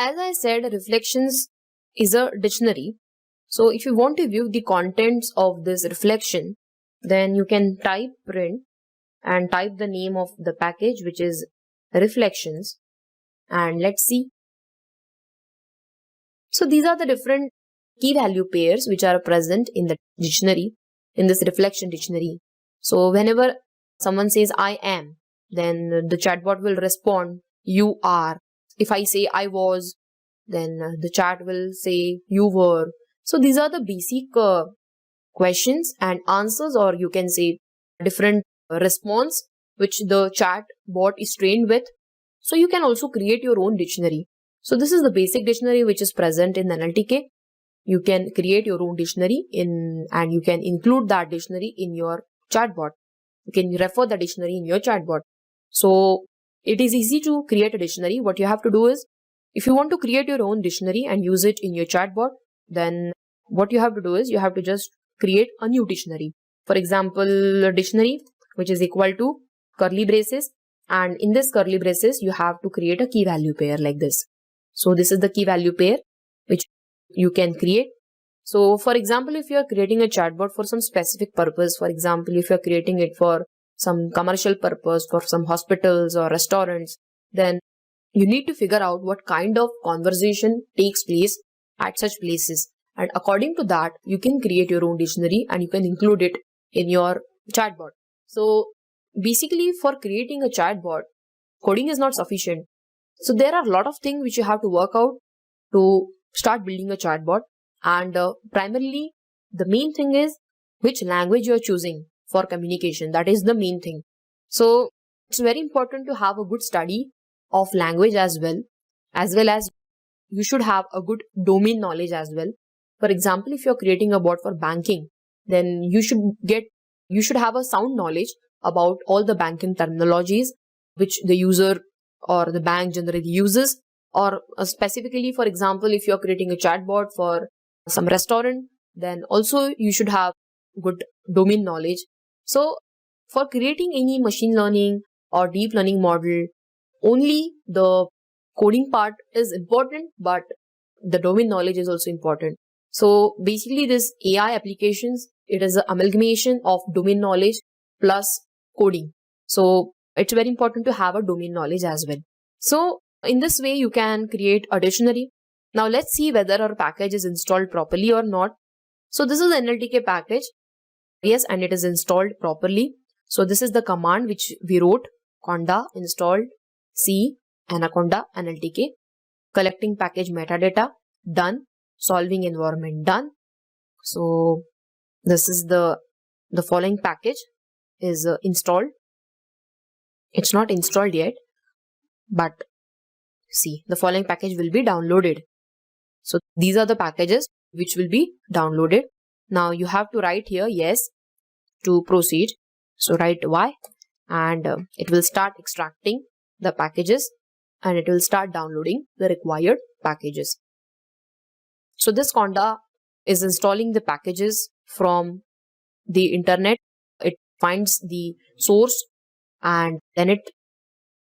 as I said, reflections is a dictionary. So if you want to view the contents of this reflection, then you can type print and type the name of the package, which is reflections, and let's see. So these are the different key value pairs which are present in the dictionary, in this reflection dictionary. So whenever someone says I am, then the chatbot will respond you are. If I say I was, then the chat will say you were. So these are the basic questions and answers, or you can say different response which the chat bot is trained with. So you can also create your own dictionary. So this is the basic dictionary which is present in NLTK. You can create your own dictionary and you can include that dictionary in your chatbot. You can refer the dictionary in your chatbot. So it is easy to create a dictionary. What you have to do is, if you want to create your own dictionary and use it in your chatbot, then what you have to do is you have to just create a new dictionary. For example, a dictionary which is equal to curly braces, and in this curly braces you have to create a key value pair like this. So this is the key value pair which you can create. So for example, if you are creating a chatbot for some specific purpose, for example, if you are creating it for some commercial purpose, for some hospitals or restaurants, then you need to figure out what kind of conversation takes place at such places. And according to that, you can create your own dictionary and you can include it in your chatbot. So basically, for creating a chatbot, coding is not sufficient. So there are a lot of things which you have to work out to start building a chatbot. And primarily, the main thing is which language you are choosing for communication. That is the main thing. So it's very important to have a good study of language as well as you should have a good domain knowledge as well. For example, if you're creating a bot for banking, then you should have a sound knowledge about all the banking terminologies which the user or the bank generally uses. Or specifically, for example, if you're creating a chatbot for some restaurant, then also you should have good domain knowledge. So for creating any machine learning or deep learning model, only the coding part is important, but the domain knowledge is also important. So basically, this AI applications, it is an amalgamation of domain knowledge plus coding. So it's very important to have a domain knowledge as well. So in this way, you can create a dictionary. Now let's see whether our package is installed properly or not. So this is the NLTK package. Yes, and it is installed properly. So this is the command which we wrote: conda installed C anaconda NLTK, collecting package metadata, done, solving environment, done. So this is the following package is installed. It's not installed yet, but see, the following package will be downloaded. So these are the packages which will be downloaded. Now you have to write here yes to proceed. So write Y, and it will start extracting the packages and it will start downloading the required packages. So this conda is installing the packages from the internet. It finds the source and then it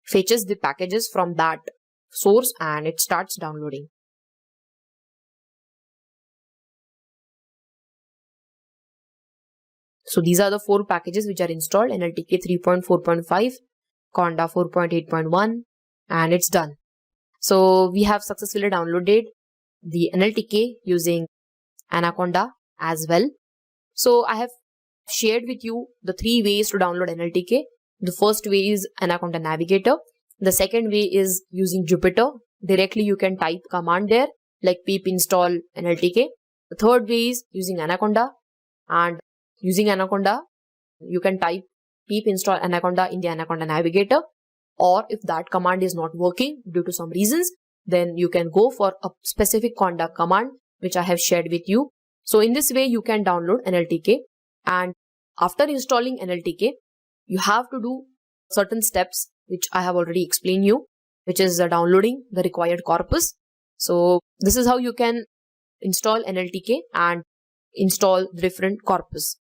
fetches the packages from that source and it starts downloading. So these are the 4 packages which are installed: NLTK 3.4.5, Conda 4.8.1, and it's done. So we have successfully downloaded the NLTK using Anaconda as well. So I have shared with you the 3 ways to download NLTK. The first way is Anaconda Navigator. The second way is using Jupyter. Directly you can type command there like pip install NLTK. The third way is using Anaconda, and using Anaconda you can type pip install Anaconda in the Anaconda Navigator. Or if that command is not working due to some reasons, then you can go for a specific conda command which I have shared with you. So in this way you can download NLTK, and after installing NLTK you have to do certain steps which I have already explained you, which is downloading the required corpus. So this is how you can install NLTK and install the different corpus.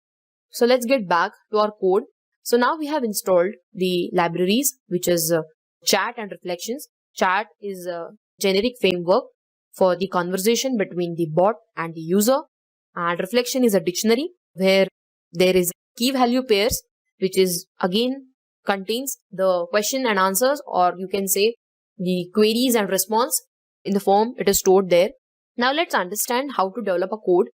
So let's get back to our code. So now we have installed the libraries, which is chat and reflections. Chat is generic framework for the conversation between the bot and the user. And reflection is a dictionary where there is key value pairs, which is again contains the question and answers, or you can say the queries and response in the form it is stored there. Now let's understand how to develop a code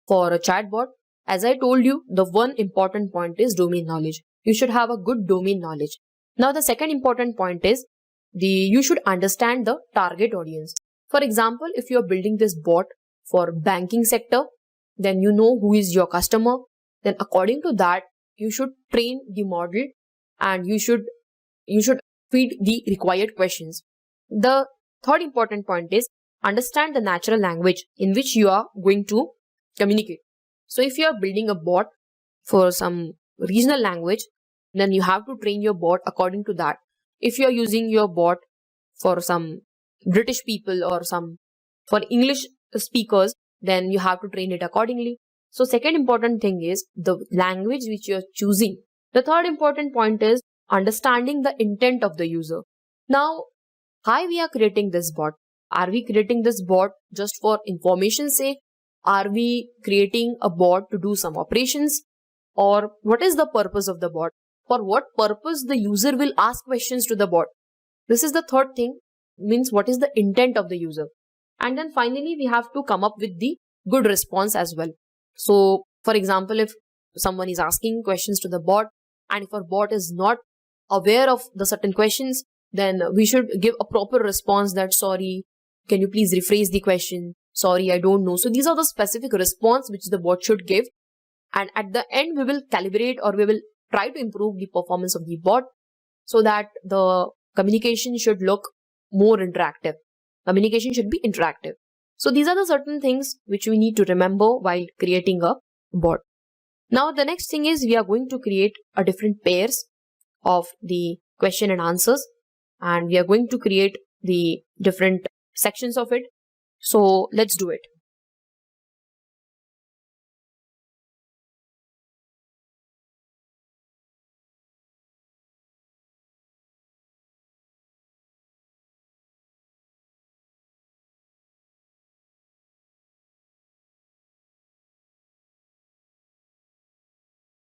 for a chatbot. As I told you, the one important point is domain knowledge. You should have a good domain knowledge. Now the second important point is you should understand the target audience. For example, if you are building this bot for banking sector, then you know who is your customer. Then according to that, you should train the model and you should feed the required questions. The third important point is understand the natural language in which you are going to communicate. So if you are building a bot for some regional language, then you have to train your bot according to that. If you are using your bot for some British people or for English speakers, then you have to train it accordingly. So second important thing is the language which you are choosing. The third important point is understanding the intent of the user. Now, why we are creating this bot? Are we creating this bot just for information's sake? Are we creating a bot to do some operations? Or what is the purpose of the bot? For what purpose the user will ask questions to the bot? This is the third thing, means what is the intent of the user. And then finally, we have to come up with the good response as well. So, for example, if someone is asking questions to the bot, and if our bot is not aware of the certain questions, then we should give a proper response that, sorry, can you please rephrase the question? Sorry, I don't know. So these are the specific response which the bot should give. And at the end, we will calibrate or we will try to improve the performance of the bot so that the communication should look more interactive. Communication should be interactive. So these are the certain things which we need to remember while creating a bot. Now the next thing is we are going to create a different pairs of the question and answers, and we are going to create the different sections of it. So let's do it.